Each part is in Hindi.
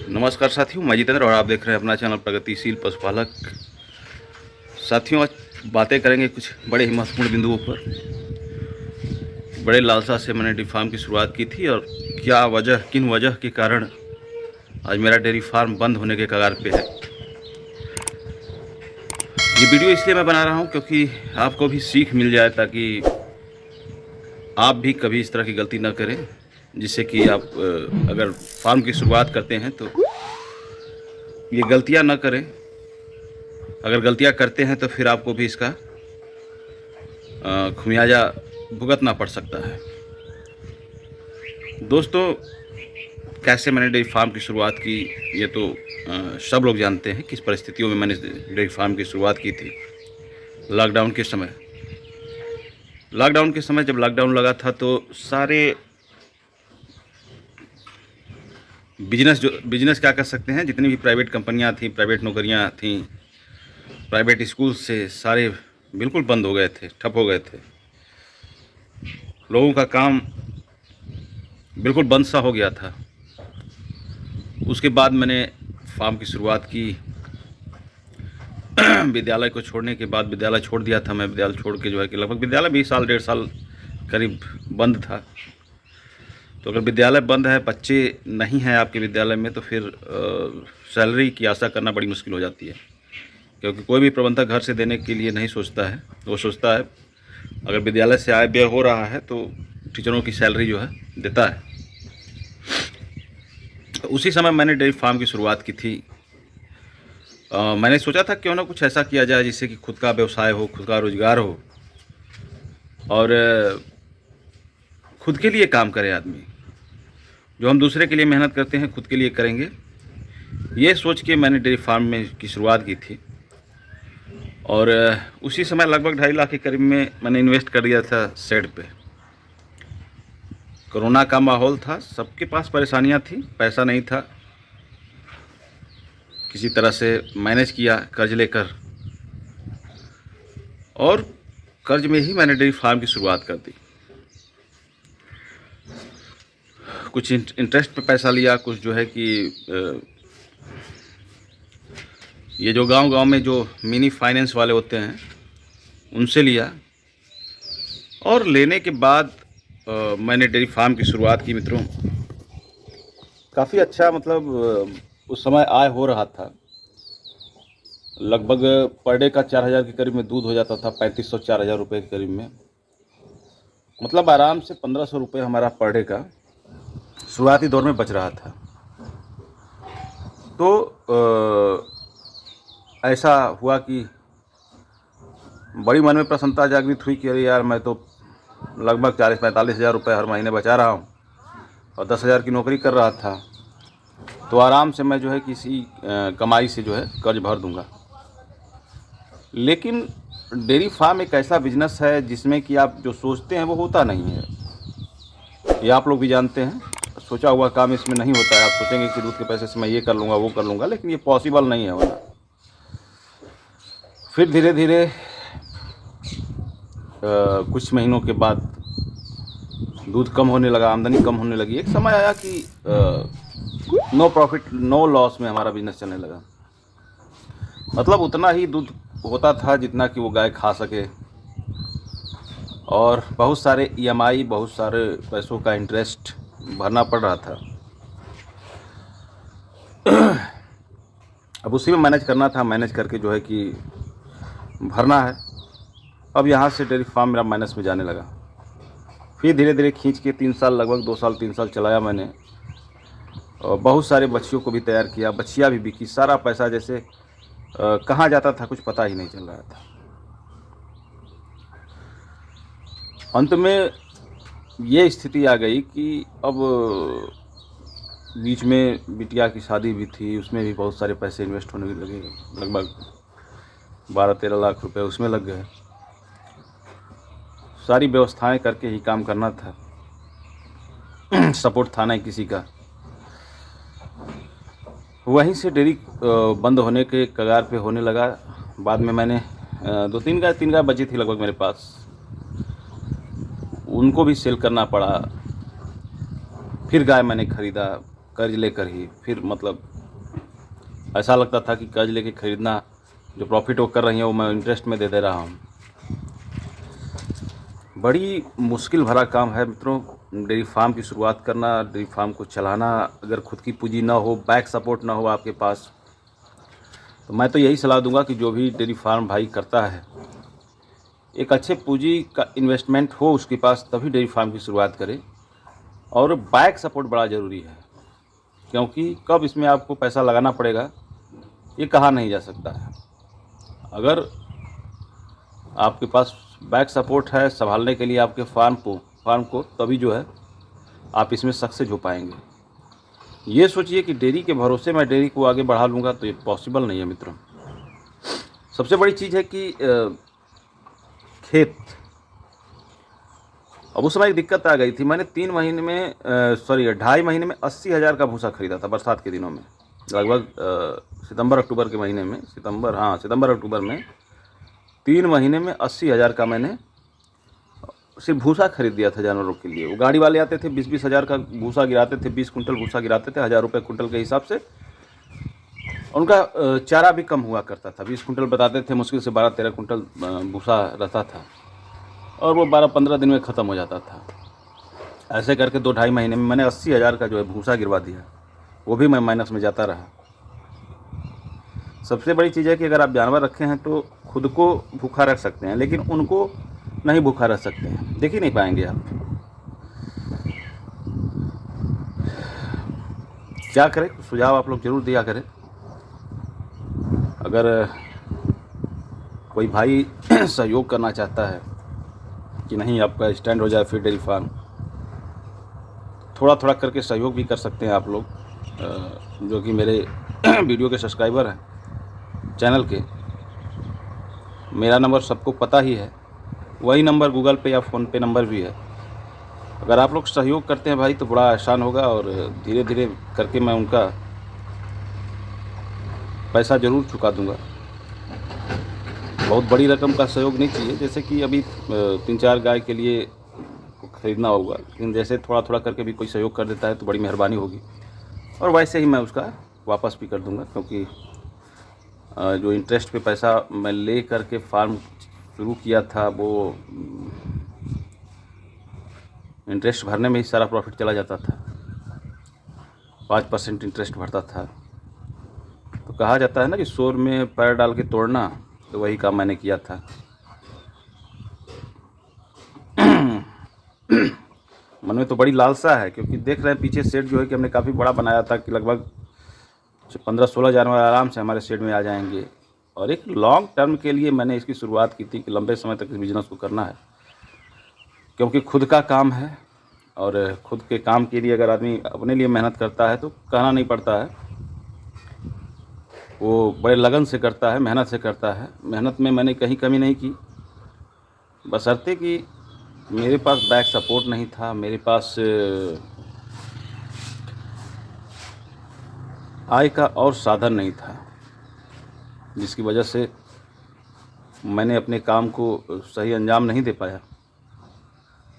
नमस्कार साथियों, मैं जितेंद्र और आप देख रहे हैं अपना चैनल प्रगतिशील पशुपालक। साथियों, आज बातें करेंगे कुछ बड़े ही महत्वपूर्ण बिंदुओं पर। बड़े लालसा से मैंने डेयरी फार्म की शुरुआत की थी और क्या वजह, किन वजह के कारण आज मेरा डेयरी फार्म बंद होने के कगार पे है। ये वीडियो इसलिए मैं बना रहा हूँ क्योंकि आपको भी सीख मिल जाए, ताकि आप भी कभी इस तरह की गलती ना करें, जिससे कि आप अगर फार्म की शुरुआत करते हैं तो ये गलतियां ना करें। अगर गलतियां करते हैं तो फिर आपको भी इसका खुमियाजा भुगतना पड़ सकता है। दोस्तों, कैसे मैंने डेयरी फार्म की शुरुआत की, ये तो सब लोग जानते हैं किस परिस्थितियों में मैंने डेयरी फार्म की शुरुआत की थी। लॉकडाउन के समय जब लॉकडाउन लगा था तो सारे बिजनेस क्या कर सकते हैं, जितनी भी प्राइवेट कंपनियां थी, प्राइवेट नौकरियां थीं, प्राइवेट स्कूल से सारे बिल्कुल बंद हो गए थे, ठप हो गए थे। लोगों का काम बिल्कुल बंद सा हो गया था। उसके बाद मैंने फार्म की शुरुआत की। विद्यालय को छोड़ने के बाद, विद्यालय छोड़ दिया था मैं, विद्यालय छोड़ के जो है कि लगभग विद्यालय 20 साल, 1.5 साल करीब बंद था। तो अगर विद्यालय बंद है, बच्चे नहीं हैं आपके विद्यालय में, तो फिर सैलरी की आशा करना बड़ी मुश्किल हो जाती है, क्योंकि कोई भी प्रबंधक घर से देने के लिए नहीं सोचता है। वो सोचता है अगर विद्यालय से आय व्यय हो रहा है तो टीचरों की सैलरी जो है देता है। तो उसी समय मैंने डेयरी फार्म की शुरुआत की थी। मैंने सोचा था क्यों ना कुछ ऐसा किया जाए जिससे कि खुद का व्यवसाय हो, खुद का रोजगार हो और खुद के लिए काम करे आदमी। जो हम दूसरे के लिए मेहनत करते हैं, खुद के लिए करेंगे, ये सोच के मैंने डेयरी फार्म में की शुरुआत की थी। और उसी समय लगभग 2.5 लाख के करीब में मैंने इन्वेस्ट कर दिया था शेड पे। कोरोना का माहौल था, सबके पास परेशानियां थी, पैसा नहीं था, किसी तरह से मैनेज किया कर्ज लेकर, और कर्ज में ही मैंने डेयरी फार्म की शुरुआत कर दी। कुछ इंटरेस्ट पे पैसा लिया, कुछ जो है कि ये जो गांव-गांव में जो मिनी फाइनेंस वाले होते हैं उनसे लिया। और लेने के बाद मैंने डेयरी फार्म की शुरुआत की। मित्रों, काफ़ी अच्छा, मतलब उस समय आय हो रहा था। लगभग पर डे का 4,000 के करीब में दूध हो जाता था, 3,500 4,000 रुपये के करीब में। मतलब आराम से 1,500 रुपये हमारा पर डे का शुरुआती दौर में बच रहा था। तो ऐसा हुआ कि बड़ी मन में प्रसन्नता जागृत हुई कि अरे यार, मैं तो लगभग 40-45 हज़ार रुपये हर महीने बचा रहा हूँ और 10,000 की नौकरी कर रहा था, तो आराम से मैं जो है किसी कमाई से जो है कर्ज भर दूंगा। लेकिन डेयरी फार्म एक ऐसा बिजनेस है जिसमें कि आप जो सोचते हैं वो होता नहीं है। ये आप लोग भी जानते हैं, सोचा हुआ काम इसमें नहीं होता है। आप सोचेंगे कि दूध के पैसे से मैं ये कर लूँगा, वो कर लूँगा, लेकिन ये पॉसिबल नहीं है होना। फिर धीरे धीरे कुछ महीनों के बाद दूध कम होने लगा, आमदनी कम होने लगी। एक समय आया कि नो प्रॉफिट नो लॉस में हमारा बिजनेस चलने लगा। मतलब उतना ही दूध होता था जितना कि वो गाय खा सके, और बहुत सारे ईएमआई, बहुत सारे पैसों का इंटरेस्ट भरना पड़ रहा था। अब उसी में मैनेज करना था, मैनेज करके जो है कि भरना है। अब यहाँ से डेयरी फार्म मेरा माइनस में जाने लगा। फिर धीरे धीरे खींच के 3 साल, लगभग 2 साल 3 साल चलाया मैंने, और बहुत सारे बच्चियों को भी तैयार किया, बच्चियाँ भी बिकी। सारा पैसा जैसे कहाँ जाता था कुछ पता ही नहीं चल रहा था। अंत में ये स्थिति आ गई कि अब बीच में बिटिया की शादी भी थी, उसमें भी बहुत सारे पैसे इन्वेस्ट होने लगे। लगभग 12-13 लाख रुपए उसमें लग गए। सारी व्यवस्थाएं करके ही काम करना था, सपोर्ट था नहीं किसी का। वहीं से डेयरी बंद होने के कगार पे होने लगा। बाद में मैंने 3 गाय बची थी लगभग मेरे पास, उनको भी सेल करना पड़ा। फिर गाय मैंने ख़रीदा, कर्ज लेकर ही, फिर मतलब ऐसा लगता था कि कर्ज लेके ख़रीदना, जो प्रॉफिट वो कर रही हैं वो मैं इंटरेस्ट में दे रहा हूँ। बड़ी मुश्किल भरा काम है मित्रों डेयरी फार्म की शुरुआत करना, डेयरी फार्म को चलाना। अगर खुद की पूंजी ना हो, बैक सपोर्ट ना हो आपके पास, तो मैं तो यही सलाह दूंगा कि जो भी डेयरी फार्म भाई करता है, एक अच्छे पूंजी का इन्वेस्टमेंट हो उसके पास, तभी डेयरी फार्म की शुरुआत करे। और बैक सपोर्ट बड़ा ज़रूरी है, क्योंकि कब इसमें आपको पैसा लगाना पड़ेगा ये कहा नहीं जा सकता है। अगर आपके पास बैक सपोर्ट है संभालने के लिए आपके फार्म को, तभी जो है आप इसमें सक्सेस हो पाएंगे। ये सोचिए कि डेयरी के भरोसे मैं डेयरी को आगे बढ़ा लूँगा, तो ये पॉसिबल नहीं है मित्रों। सबसे बड़ी चीज़ है कि खेत, अब उस समय एक दिक्कत आ गई थी। मैंने 2.5 महीने में 80,000 का भूसा खरीदा था बरसात के दिनों में, लगभग सितंबर अक्टूबर के महीने में, सितंबर अक्टूबर में 3 महीने में 80,000 का मैंने सिर्फ भूसा खरीद दिया था जानवरों के लिए। वो गाड़ी वाले आते थे, 20-20 हज़ार का भूसा गिराते थे, 20 कुंटल भूसा गिराते थे, 1,000 रुपये कुंटल के हिसाब से। उनका चारा भी कम हुआ करता था, 20 कुंटल बताते थे, मुश्किल से 12-13 कुंटल भूसा रहता था, और वो 12-15 दिन में ख़त्म हो जाता था। ऐसे करके 2-2.5 महीने में मैंने 80,000 का जो है भूसा गिरवा दिया, वो भी मैं माइनस में जाता रहा। सबसे बड़ी चीज़ है कि अगर आप जानवर रखे हैं तो खुद को भूखा रख सकते हैं, लेकिन उनको नहीं भूखा रख सकते हैं, देख ही नहीं पाएंगे आप। क्या करें, सुझाव आप लोग जरूर दिया करें। अगर कोई भाई सहयोग करना चाहता है कि नहीं आपका स्टैंड हो जाए फिर डेयरी फार्म, थोड़ा थोड़ा करके सहयोग भी कर सकते हैं आप लोग, जो कि मेरे वीडियो के सब्सक्राइबर हैं चैनल के। मेरा नंबर सबको पता ही है, वही नंबर गूगल पे या फ़ोन पे नंबर भी है। अगर आप लोग सहयोग करते हैं भाई तो बड़ा आसान होगा, और धीरे धीरे करके मैं उनका पैसा ज़रूर चुका दूंगा। बहुत बड़ी रकम का सहयोग नहीं चाहिए, जैसे कि अभी 3-4 गाय के लिए ख़रीदना होगा, लेकिन जैसे थोड़ा थोड़ा करके भी कोई सहयोग कर देता है तो बड़ी मेहरबानी होगी। और वैसे ही मैं उसका वापस भी कर दूंगा, क्योंकि जो इंटरेस्ट पे पैसा मैं ले करके फार्म शुरू किया था, वो इंटरेस्ट भरने में ही सारा प्रॉफिट चला जाता था। 5% इंटरेस्ट भरता था। तो कहा जाता है ना कि शोर में पैर डाल के तोड़ना, तो वही काम मैंने किया था। मन में तो बड़ी लालसा है, क्योंकि देख रहे हैं पीछे शेड जो है कि हमने काफ़ी बड़ा बनाया था, कि लगभग 15-16 जानवर आराम से हमारे शेड में आ जाएंगे। और एक लॉन्ग टर्म के लिए मैंने इसकी शुरुआत की थी कि लंबे समय तक इस बिज़नेस को करना है, क्योंकि खुद का काम है, और खुद के काम के लिए अगर आदमी अपने लिए मेहनत करता है तो कहना नहीं पड़ता है, वो बड़े लगन से करता है, मेहनत से करता है। मेहनत में मैंने कहीं कमी नहीं की, बशर्ते कि मेरे पास बैक सपोर्ट नहीं था, मेरे पास आय का और साधन नहीं था, जिसकी वजह से मैंने अपने काम को सही अंजाम नहीं दे पाया।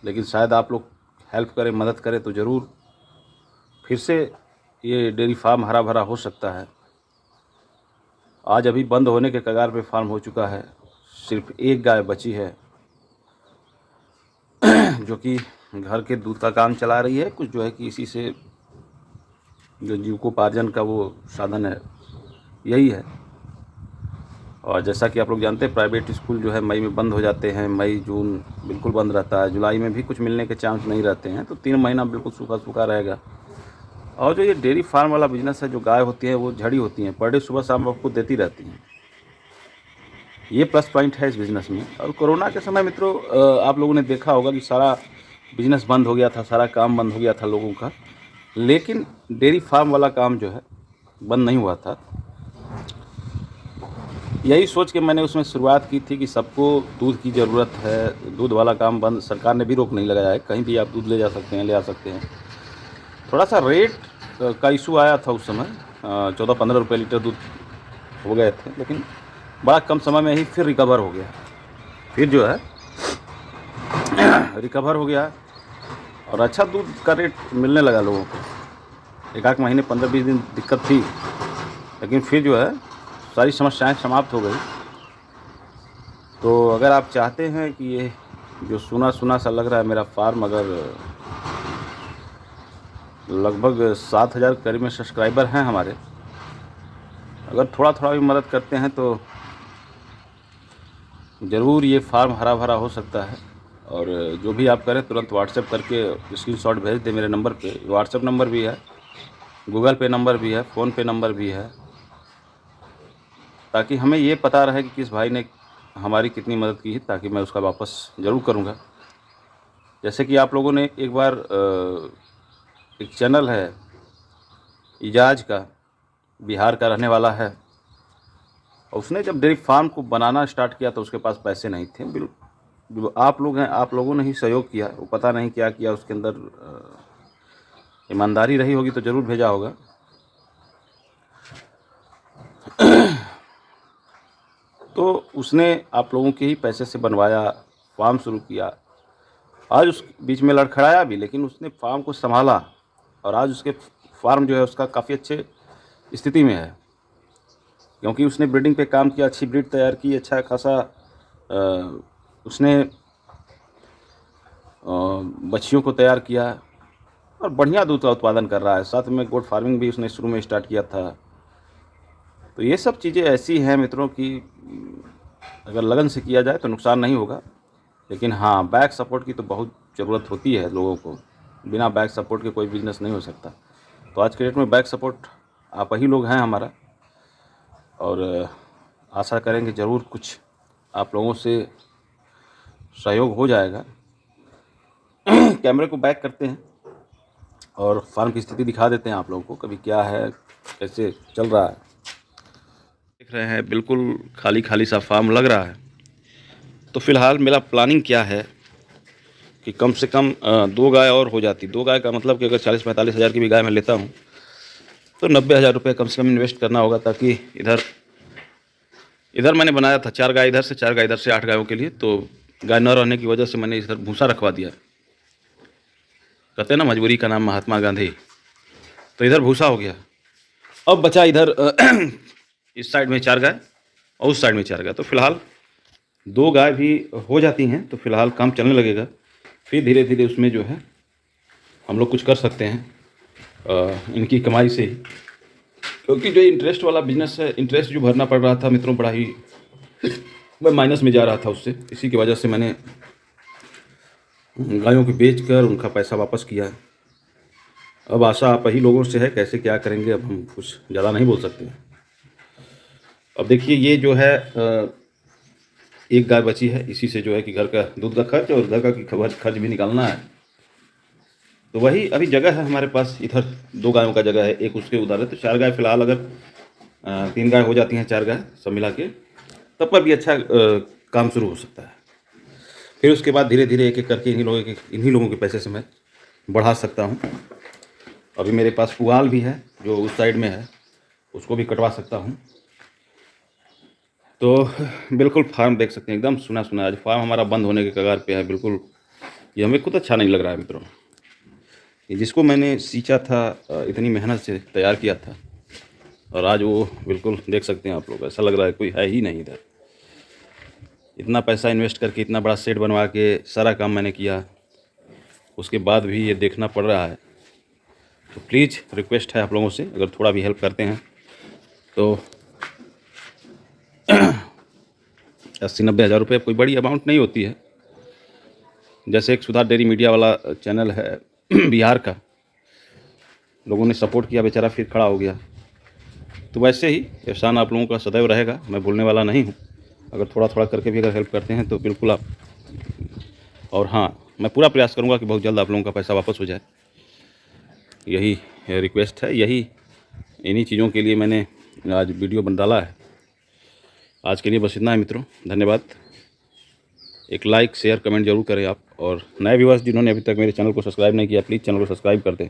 लेकिन शायद आप लोग हेल्प करें, मदद करें, तो ज़रूर फिर से ये डेयरी फार्म हरा भरा हो सकता है। आज अभी बंद होने के कगार पे फार्म हो चुका है, सिर्फ एक गाय बची है जो कि घर के दूध का काम चला रही है। कुछ जो है कि इसी से जो जीविकोपार्जन का वो साधन है, यही है। और जैसा कि आप लोग जानते हैं, प्राइवेट स्कूल जो है मई में बंद हो जाते हैं, मई जून बिल्कुल बंद रहता है, जुलाई में भी कुछ मिलने के चांस नहीं रहते हैं, तो 3 महीना बिल्कुल सूखा सूखा रहेगा। और जो ये डेयरी फार्म वाला बिजनेस है, जो गाय होती है वो झड़ी होती हैं, पर डे सुबह शाम आपको देती रहती हैं। ये प्लस पॉइंट है इस बिज़नेस में। और कोरोना के समय मित्रों आप लोगों ने देखा होगा कि सारा बिजनेस बंद हो गया था, सारा काम बंद हो गया था लोगों का, लेकिन डेयरी फार्म वाला काम जो है बंद नहीं हुआ था। यही सोच के मैंने उसमें शुरुआत की थी कि सबको दूध की ज़रूरत है। दूध वाला काम बंद, सरकार ने भी रोक नहीं लगाया है, कहीं भी आप दूध ले जा सकते हैं, ले आ सकते हैं। थोड़ा सा रेट का इशू आया था उस समय, 14-15 रुपये लीटर दूध हो गए थे, लेकिन बड़ा कम समय में ही फिर रिकवर हो गया। फिर जो है रिकवर हो गया और अच्छा दूध का रेट मिलने लगा लोगों को। एक आध महीने 15-20 दिन दिक्कत थी, लेकिन फिर जो है सारी समस्याएं समाप्त हो गई। तो अगर आप चाहते हैं कि ये जो सुना सुना सा लग रहा है मेरा फार्म, अगर लगभग 7,000 करीब में सब्सक्राइबर हैं हमारे, अगर थोड़ा थोड़ा भी मदद करते हैं तो ज़रूर ये फार्म हरा भरा हो सकता है। और जो भी आप करें तुरंत व्हाट्सएप करके स्क्रीनशॉट भेज दें मेरे नंबर पे। व्हाट्सएप नंबर भी है, गूगल पे नंबर भी है, फ़ोन पे नंबर भी है, ताकि हमें ये पता रहे कि किस भाई ने हमारी कितनी मदद की है, ताकि मैं उसका वापस ज़रूर करूँगा। जैसे कि आप लोगों ने एक बार एक चैनल है इजाज का, बिहार का रहने वाला है, और उसने जब डेयरी फार्म को बनाना स्टार्ट किया तो उसके पास पैसे नहीं थे। जो आप लोग हैं, आप लोगों ने ही सहयोग किया, वो पता नहीं क्या किया उसके अंदर, ईमानदारी रही होगी तो ज़रूर भेजा होगा। तो उसने आप लोगों के ही पैसे से बनवाया, फार्म शुरू किया। आज उस बीच में लड़खड़ाया भी, लेकिन उसने फार्म को संभाला और आज उसके फार्म जो है उसका काफ़ी अच्छे स्थिति में है, क्योंकि उसने ब्रीडिंग पे काम किया, अच्छी ब्रीड तैयार की, अच्छा खासा उसने बच्चियों को तैयार किया और बढ़िया दूध का उत्पादन कर रहा है। साथ में गोट फार्मिंग भी उसने शुरू में स्टार्ट किया था। तो ये सब चीज़ें ऐसी हैं मित्रों कि अगर लगन से किया जाए तो नुकसान नहीं होगा, लेकिन हाँ, बैक सपोर्ट की तो बहुत ज़रूरत होती है लोगों को। बिना बैक सपोर्ट के कोई बिज़नेस नहीं हो सकता। तो आज के डेट में बैक सपोर्ट आप ही लोग हैं हमारा, और आशा करेंगे ज़रूर कुछ आप लोगों से सहयोग हो जाएगा। कैमरे को बैक करते हैं और फार्म की स्थिति दिखा देते हैं आप लोगों को, कभी क्या है, कैसे चल रहा है। देख रहे हैं बिल्कुल खाली खाली सा फार्म लग रहा है। तो फ़िलहाल मेरा प्लानिंग क्या है कि कम से कम 2 गाय और हो जाती। 2 गाय का मतलब कि अगर 40-45 हज़ार की भी गाय मैं लेता हूँ तो 90,000 रुपये कम से कम इन्वेस्ट करना होगा, ताकि इधर मैंने बनाया था 4 गाय इधर से, 4 गाय इधर से, 8 गायों के लिए। तो गाय न रहने की वजह से मैंने इधर भूसा रखवा दिया। कहते हैं ना, मजबूरी का नाम महात्मा गांधी। तो इधर भूसा हो गया। अब बचा इधर इस साइड में 4 गाय और उस साइड में 4 गाय। तो फिलहाल 2 गाय भी हो जाती हैं तो फिलहाल काम चलने लगेगा। फिर धीरे धीरे उसमें जो है हम लोग कुछ कर सकते हैं इनकी कमाई से ही, क्योंकि जो इंटरेस्ट वाला बिजनेस है, इंटरेस्ट जो भरना पड़ रहा था मित्रों, बड़ा ही मैं माइनस में जा रहा था उससे। इसी की वजह से मैंने गायों को बेच कर उनका पैसा वापस किया। अब आशा आप ही लोगों से है, कैसे क्या करेंगे अब हम कुछ ज़्यादा नहीं बोल सकते। अब देखिए, ये जो है एक गाय बची है, इसी से जो है कि घर का दूध का खर्च और घर का खर्च भी निकालना है। तो वही अभी जगह है हमारे पास, इधर 2 गायों का जगह है, एक उसके उधर है। तो 4 गाय फिलहाल, अगर 3 गाय हो जाती हैं, 4 गाय सब मिला के, तब पर भी अच्छा काम शुरू हो सकता है। फिर उसके बाद धीरे धीरे एक एक करके इन्हीं लोगों के पैसे से मैं बढ़ा सकता हूँ। अभी मेरे पास पुआल भी है जो उस साइड में है, उसको भी कटवा सकता हूँ। तो बिल्कुल फार्म देख सकते हैं, एकदम सुना सुना। आज फार्म हमारा बंद होने के कगार पे है बिल्कुल। ये हमें खुद अच्छा नहीं लग रहा है मित्रों। ये जिसको मैंने सींचा था, इतनी मेहनत से तैयार किया था, और आज वो बिल्कुल देख सकते हैं आप लोग, ऐसा लग रहा है कोई है ही नहीं इधर। इतना पैसा इन्वेस्ट करके इतना बड़ा सेट बनवा के सारा काम मैंने किया, उसके बाद भी ये देखना पड़ रहा है। तो प्लीज़ रिक्वेस्ट है आप लोगों से, अगर थोड़ा भी हेल्प करते हैं तो 80-90 हज़ार रुपये कोई बड़ी अमाउंट नहीं होती है। जैसे एक सुधार डेयरी मीडिया वाला चैनल है बिहार का, लोगों ने सपोर्ट किया, बेचारा फिर खड़ा हो गया। तो वैसे ही एहसान आप लोगों का सदैव रहेगा, मैं भूलने वाला नहीं हूँ। अगर थोड़ा थोड़ा करके भी अगर हेल्प करते हैं तो बिल्कुल आप, और हाँ, मैं पूरा प्रयास करूँगा कि बहुत जल्द आप लोगों का पैसा वापस हो जाए। यही रिक्वेस्ट है, इन्हीं चीज़ों के लिए मैंने आज वीडियो बन डाला है। आज के लिए बस इतना है मित्रों, धन्यवाद। एक लाइक शेयर कमेंट जरूर करें आप, और नए व्यूअर्स जिन्होंने अभी तक मेरे चैनल को सब्सक्राइब नहीं किया, प्लीज़ चैनल को सब्सक्राइब कर दें।